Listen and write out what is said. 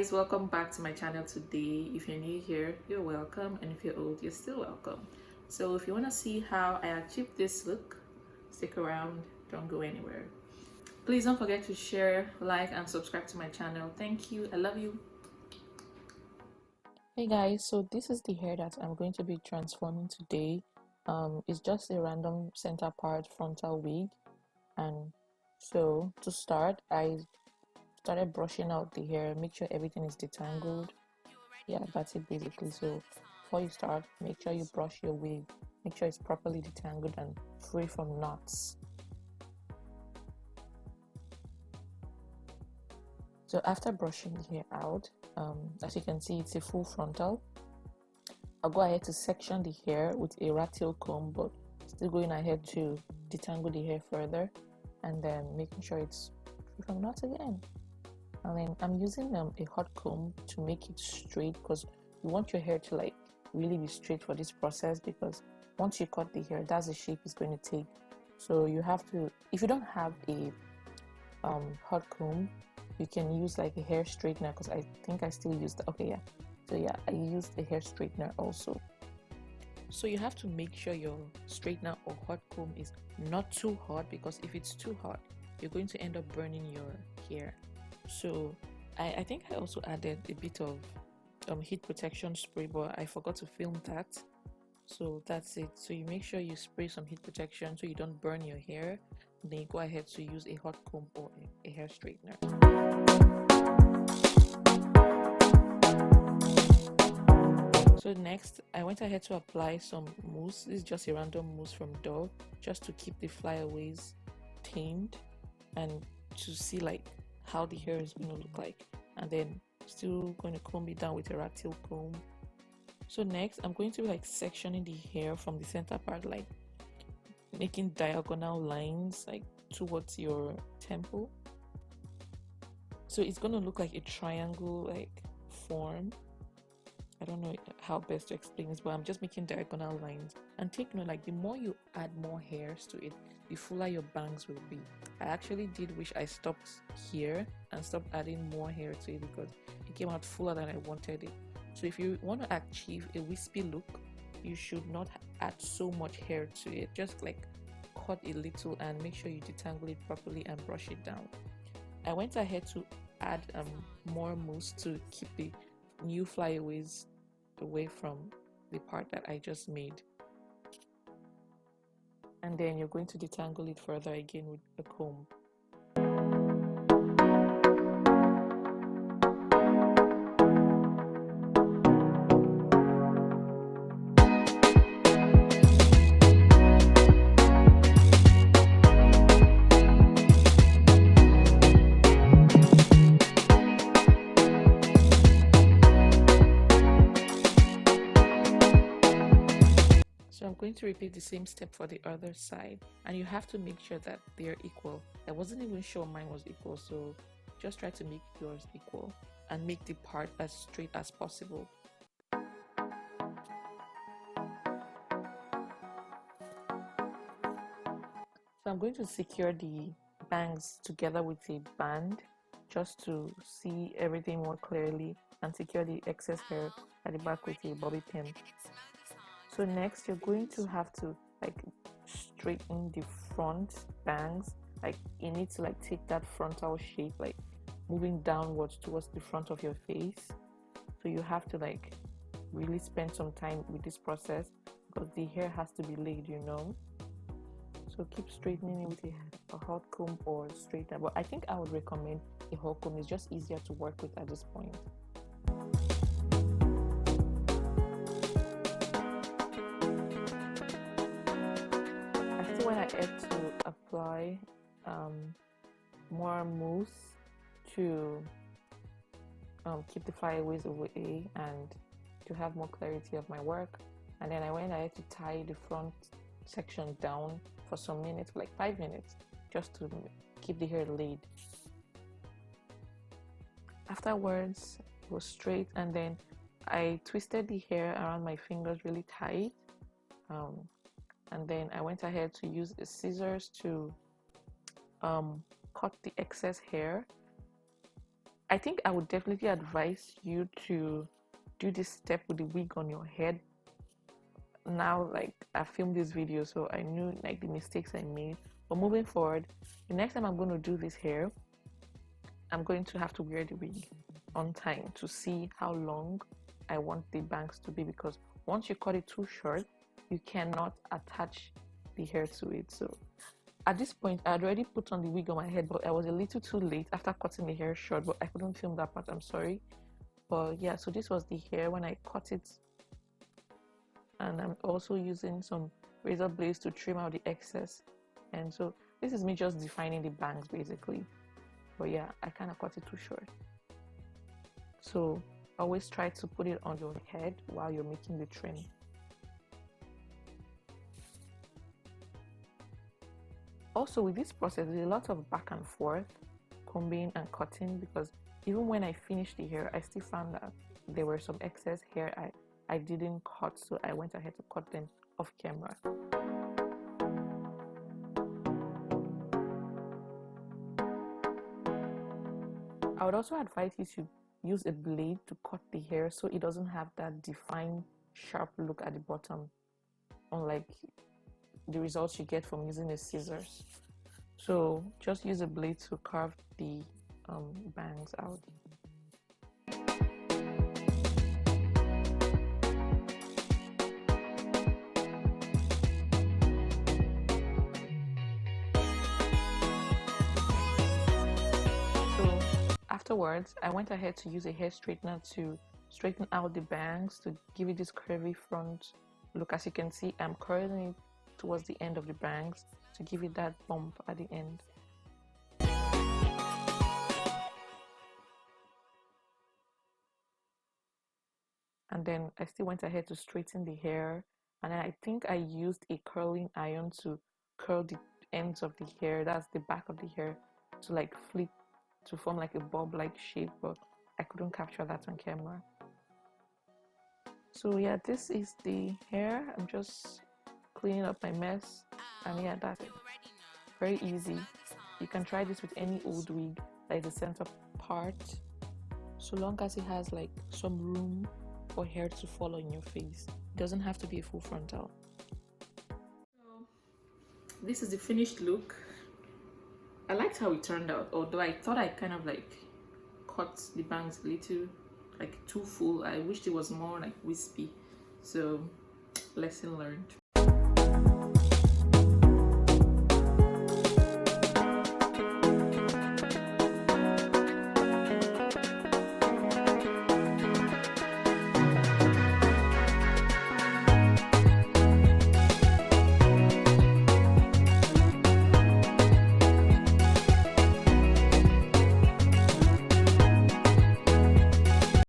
guys, welcome back to my channel today. If you're new here, you're welcome, and if you're old, you're still welcome. So if you want to see how I achieved this look, stick around, don't go anywhere. Please don't forget to share, like, and subscribe to my channel. Thank you. I love you. Hey guys, so this is the hair that I'm going to be transforming today. It's just a random center part frontal wig, and so to start, I started brushing out the hair, make sure everything is detangled. Yeah, that's it basically. So before you start, make sure you brush your wig, make sure it's properly detangled and free from knots. So after brushing the hair out, as you can see, it's a full frontal. I'll go ahead to section the hair with a rat tail comb, but still going ahead to detangle the hair further, and then making sure it's free from knots again. And then I'm using a hot comb to make it straight, because you want your hair to like really be straight for this process, because once you cut the hair, that's the shape it's going to take. So you have to, if you don't have a hot comb, you can use like a hair straightener, because I think I still use that. Okay, yeah, so yeah, I used a hair straightener also. So you have to make sure your straightener or hot comb is not too hot, because if it's too hot, you're going to end up burning your hair. So I think I also added a bit of heat protection spray, but I forgot to film that. So that's it. So you make sure you spray some heat protection so you don't burn your hair. Then you go ahead to use a hot comb or a hair straightener. So next, I went ahead to apply some mousse. This is just a random mousse from Dove, just to keep the flyaways tamed and to see like how the hair is going to look like. And then still going to comb it down with a rat tail comb. So next, I'm going to be like sectioning the hair from the center part, like making diagonal lines like towards your temple. So it's going to look like a triangle like form. I don't know how best to explain this, but I'm just making diagonal lines. And take note, like the more you add more hairs to it, the fuller your bangs will be. I actually did wish I stopped here and stopped adding more hair to it, because it came out fuller than I wanted it. So if you want to achieve a wispy look, you should not add so much hair to it. Just like cut a little and make sure you detangle it properly and brush it down. I went ahead to add more mousse to keep the new flyaways away from the part that I just made. And then you're going to detangle it further again with a comb. So I'm going to repeat the same step for the other side, and you have to make sure that they're equal. I wasn't even sure mine was equal, so just try to make yours equal and make the part as straight as possible. So I'm going to secure the bangs together with a band just to see everything more clearly, and secure the excess hair at the back with a bobby pin. So next, you're going to have to like straighten the front bangs. Like you need to like take that frontal shape, like moving downwards towards the front of your face. So you have to like really spend some time with this process, because the hair has to be laid, you know. So keep straightening it with a hot comb or straightener, but I think I would recommend a hot comb. It's just easier to work with at this point. When I had to apply more mousse to keep the flyaways away and to have more clarity of my work, and then I had to tie the front section down for some minutes, like 5 minutes, just to keep the hair laid. Afterwards, it was straight, and then I twisted the hair around my fingers really tight. And then I went ahead to use the scissors to cut the excess hair. I think I would definitely advise you to do this step with the wig on your head. Now, like, I filmed this video, so I knew like the mistakes I made. But moving forward, the next time I'm going to do this hair, I'm going to have to wear the wig on time to see how long I want the bangs to be, because once you cut it too short, you cannot attach the hair to it. So at this point, I had already put on the wig on my head, but I was a little too late after cutting the hair short, but I couldn't film that part. I'm sorry. But yeah, so this was the hair when I cut it, and I'm also using some razor blades to trim out the excess. And so this is me just defining the bangs basically. But yeah, I kind of cut it too short. So always try to put it on your head while you're making the trim. Also, with this process, there's a lot of back and forth, combing and cutting, because even when I finished the hair, I still found that there were some excess hair I didn't cut, so I went ahead to cut them off camera. I would also advise you to use a blade to cut the hair so it doesn't have that defined sharp look at the bottom, unlike the results you get from using a scissors. So just use a blade to carve the bangs out. So afterwards, I went ahead to use a hair straightener to straighten out the bangs to give it this curvy front look. As you can see, I'm curling it towards the end of the bangs to give it that bump at the end. And then I still went ahead to straighten the hair, and then I think I used a curling iron to curl the ends of the hair, that's the back of the hair, to like flip to form like a bob like shape, but I couldn't capture that on camera. So yeah, this is the hair. I'm just cleaning up my mess, and yeah, that's it. Very easy. You can try this with any old wig that is the center part, so long as it has like some room for hair to fall on your face. It doesn't have to be a full frontal. So this is the finished look. I liked how it turned out, although I thought I kind of like cut the bangs a little like too full. I wished it was more like wispy. So lesson learned.